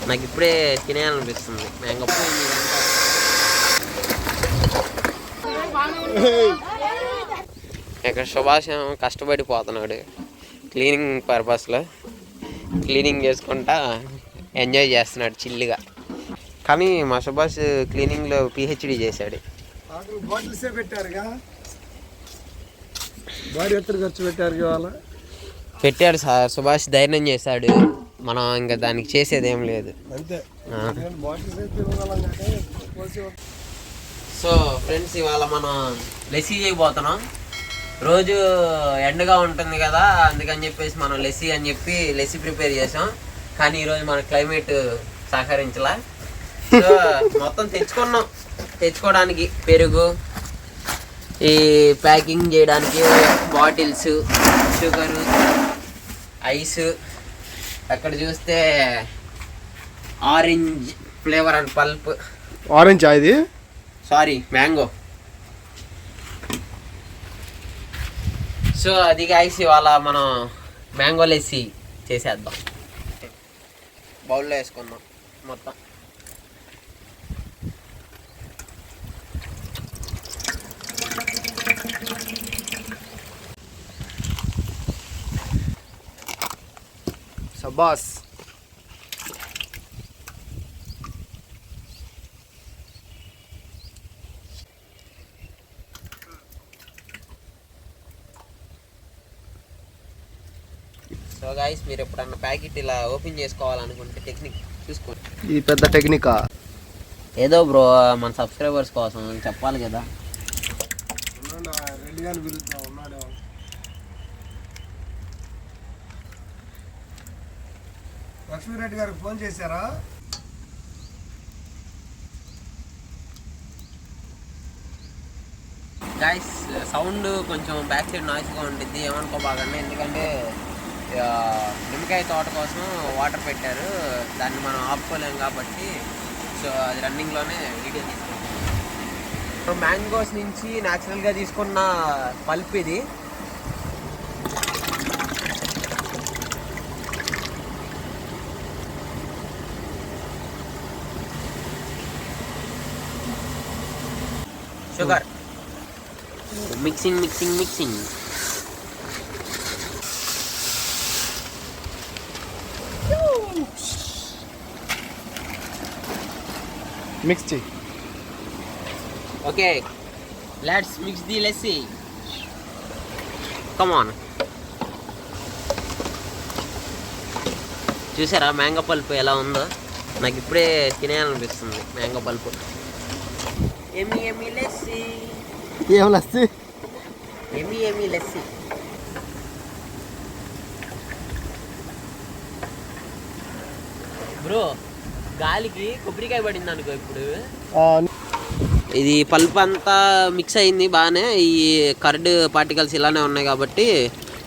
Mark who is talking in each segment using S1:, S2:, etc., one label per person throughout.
S1: నాకు ఇప్పుడే తినేయాలనిపిస్తుంది మ్యాంగో. ఇక్కడ సుభాష్ కష్టపడిపోతున్నాడు క్లీనింగ్ పర్పస్లో. క్లీనింగ్ చేసుకుంటా ఎంజాయ్ చేస్తున్నాడు చిల్లుగా. కానీ మా సుభాష్ క్లీనింగ్లో పిహెచ్డి చేశాడు. పెట్టాడు సార్. సుభాష్ ధైర్యం చేశాడు. మనం ఇంకా దానికి చేసేది ఏం లేదు. సో ఫ్రెండ్స్, ఇవాళ మనం లస్సీ చేయబోతున్నాం. రోజు ఎండగా ఉంటుంది కదా, అందుకని చెప్పేసి మనం లస్సీ అని చెప్పి లస్సీ ప్రిపేర్ చేసాం. కానీ ఈరోజు మన క్లైమేట్ సహకరించలా. సో మొత్తం తెచ్చుకోవడానికి పెరుగు, ఈ ప్యాకింగ్ చేయడానికి బాటిల్స్, షుగరు, ఐస్, అక్కడ చూస్తే orange flavour and pulp.
S2: Orange ఇది
S1: సారీ మ్యాంగో. సో అది గాయస్, ఇవాళ మనం మ్యాంగో లస్సీ చేసేద్దాం. బౌల్లో వేసుకుందాం మొత్తం.
S2: సబాస్.
S1: సో గైస్, మీరు ఎప్పుడన్నా ప్యాకెట్ ఇలా ఓపెన్ చేసుకోవాలనుకుంటే టెక్నిక్ చూసుకోండి.
S2: ఇది పెద్ద టెక్నికా?
S1: ఏదో బ్రో, మన సబ్స్క్రైబర్స్ కోసం చెప్పాలి కదా.
S2: లక్ష్మీరెడ్డి గారికి ఫోన్ చేశారా?
S1: గైస్, సౌండ్ కొంచెం బ్యాక్ సైడ్ నాయిస్గా ఉంటుంది, ఏమనుకోబాగండి. ఎందుకంటే నిమ్మకాయ తోట కోసం వాటర్ పెట్టారు, దాన్ని మనం ఆపుకోలేం కాబట్టి. సో అది రన్నింగ్లోనే వీడియో తీసుకుంటాం. మ్యాంగోస్ నుంచి న్యాచురల్గా తీసుకున్న పల్ప్ ఇది. Sugar, mixing mixing mixing.
S2: Mix చేయి.
S1: Okay, let's mix the lassi. Come on. చూసారా మ్యాంగో పల్ప్ ఎలా ఉందో? నాకు ఇప్పుడే తినేయాలనిపిస్తుంది మ్యాంగో పల్ప్. ఎమ్మి ఎమ్మి లస్సీ.
S2: ఏం లస్సీ?
S1: ఎమ్మి ఎమ్మి లస్సీ. బ్రో, గాలికి కొబ్బరికాయ పడింది అనుకో ఇప్పుడు. ఇది పల్ప్ అంతా మిక్స్ అయింది బాగానే. ఈ కర్డ్ పార్టికల్స్ ఇలానే ఉన్నాయి కాబట్టి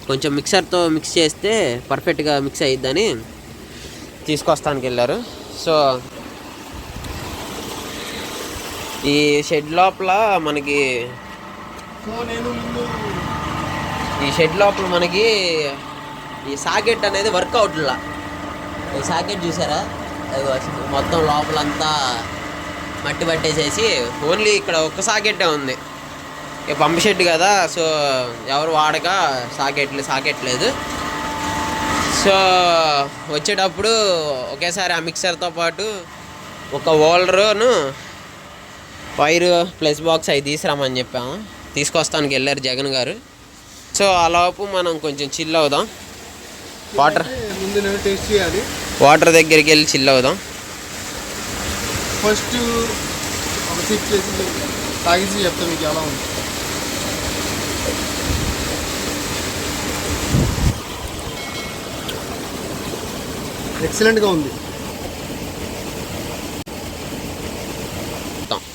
S1: కొంచెం మిక్సర్తో మిక్స్ చేస్తే పర్ఫెక్ట్గా మిక్స్ అయ్యిద్దని తీసుకొస్తానికి వెళ్ళారు. సో ఈ షెడ్ లోపల మనకి ఈ సాకెట్ అనేది వర్కౌట్లా. ఈ సాకెట్ చూసారా? మొత్తం లోపలంతా మట్టి పట్టేసేసి ఓన్లీ ఇక్కడ ఒక్క సాకెట్టే ఉంది. ఇక పంప్ షెడ్ కదా, సో ఎవరు వాడక సాకెట్ లేదు. సో వచ్చేటప్పుడు ఒకేసారి ఆ మిక్సర్తో పాటు ఒక హోల్డరును వైరు ప్లస్ బాక్స్ అవి తీసుకురామని చెప్పాము. తీసుకొస్తానికి వెళ్ళారు జగన్ గారు. సో అలాపు మనం కొంచెం చిల్ అవుదాం. వాటర్ దగ్గరికి వెళ్ళి చిల్ అవుదాం.
S2: ఫస్ట్ ఒక సిప్ చేసి తాగేసి చెప్తాను మీకు ఎలా ఉంది. ఎక్సలెంట్గా ఉంది.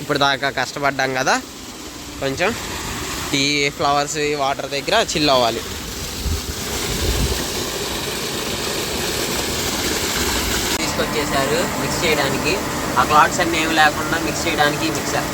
S1: ఇప్పుడు దాకా కష్టపడ్డాం కదా, కొంచెం ఈ ఫ్లవర్స్ ఈ వాటర్ దగ్గర చిల్ అవ్వాలి. తీసుకొచ్చేసారు మిక్స్ చేయడానికి. ఆ క్లాట్స్ అన్నీ ఏమి లేకుండా మిక్స్ చేయడానికి మిక్సర్.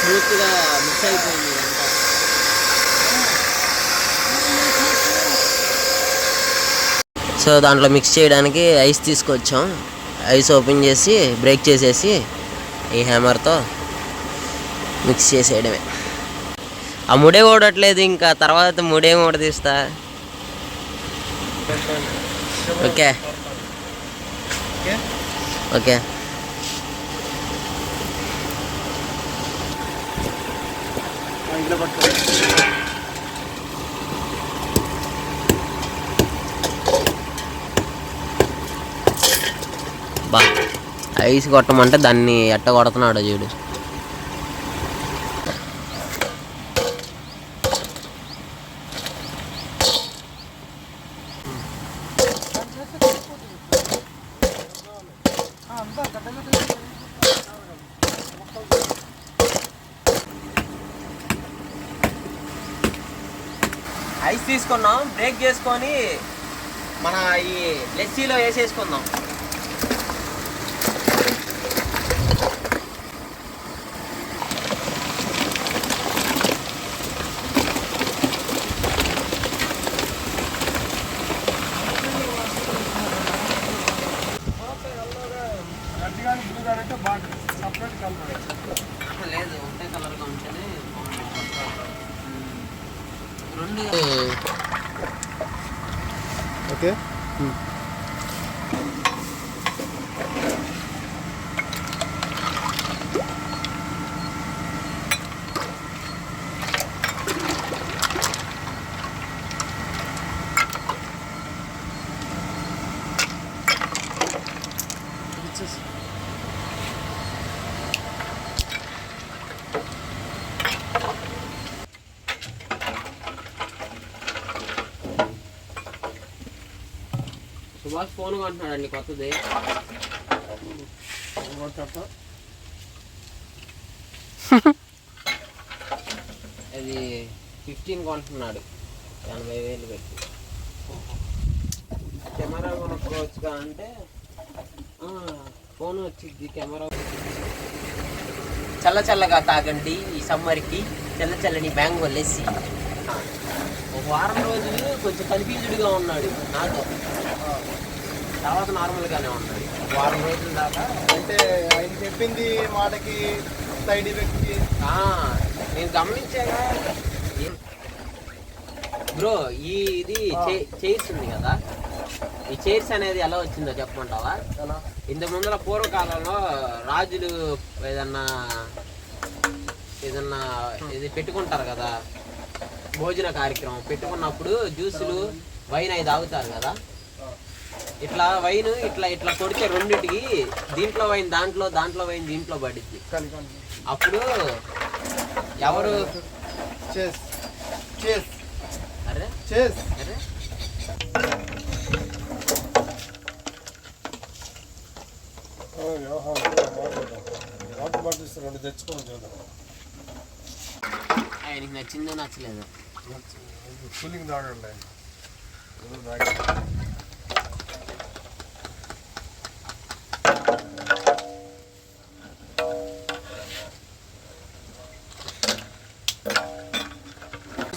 S1: పూర్తిగా మిక్స్ అయిపోయింది ఇదంతా. సో దాంట్లో మిక్స్ చేయడానికి ఐస్ తీసుకొచ్చాం. ఐస్ ఓపెన్ చేసి బ్రేక్ చేసేసి ఈ హ్యామర్తో మిక్స్ చేసేయడమే. ఆ ముడే ఓడట్లేదు, ఇంకా తర్వాత ముడేం ఓడ తీస్తా. ఓకే ఓకే బా ఐస్ కొట్టమంటే దాన్ని ఎట్ట కొడుతున్నాడు చూడు. ఐస్ తీసుకున్నాం, బ్రేక్ చేసుకొని మన ఈ లెస్సీలో వేసేసుకుందాం. లేదు ఒకటే కలర్గా ఉంటేనే రెండు.
S2: ఓకే
S1: సుభాష్ ఫోన్ కొంటున్నాడండి కొత్తది. అది 15 కొంటున్నాడు, 80,000 పెట్టి. కెమెరా కొనుక్కోవచ్చుగా అంటే ఫోన్ వచ్చింది. కెమెరా చల్లగా తాగండి ఈ సమ్మర్కి, చల్లని మ్యాంగో లెస్సీ. ఒక వారం రోజులు కొంచెం కన్ఫ్యూజ్డ్గా ఉన్నాడు నాతో, తర్వాత నార్మల్గానే ఉన్నాడు. వారం రోజుల దాకా
S2: అంటే ఆయన చెప్పింది మాటకి సైడ్ ఎఫెక్ట్కి
S1: నేను గమనించాగా. బ్రో ఇది చైర్స్ ఉంది కదా, ఈ చైర్స్ అనేది ఎలా వచ్చిందో చెప్పమంటావా? ఇంత ముందర పూర్వకాలంలో రాజులు ఏదన్నా ఇది పెట్టుకుంటారు కదా, భోజన కార్యక్రమం పెట్టుకున్నప్పుడు జ్యూసులు వైన్ అవి తాగుతారు కదా. ఇట్లా వైన్ ఇట్లా కొడితే రెండిటికి, దీంట్లో వైన్ దాంట్లో వైన్ దీంట్లో పడిద్ది. అప్పుడు ఎవరు అరే ఆయనకి నచ్చిందో నచ్చలేదు.
S2: కూలింగ్ తాగండి.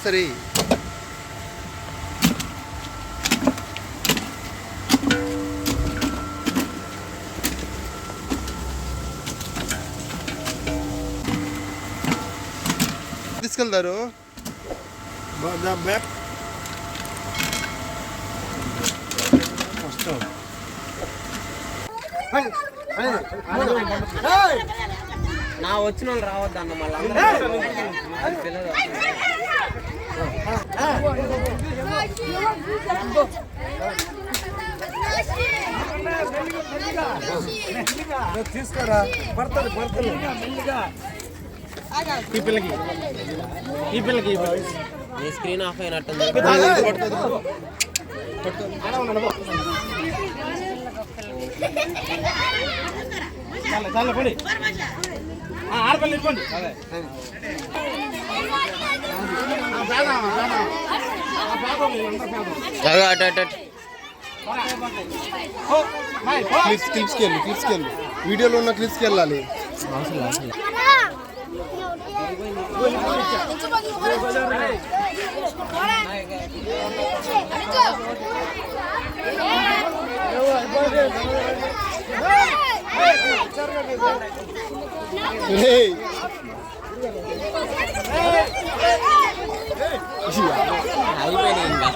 S2: సరే తీసుకెళ్తారు.
S1: నా వచ్చిన వాళ్ళు రావద్దన్న మళ్ళీ
S2: తీసుకురా. పడతారు ఈ పిల్లకి
S1: నీ స్క్రీన్ ఆఫ్ అయినట్టుంది.
S2: పడి ఆడపల్లి ఇవ్వండి. క్లిప్స్కి వెళ్ళి వీడియోలో ఉన్న క్లిప్స్కి వెళ్ళాలి.
S1: అయిపోయినాయి ఇంకా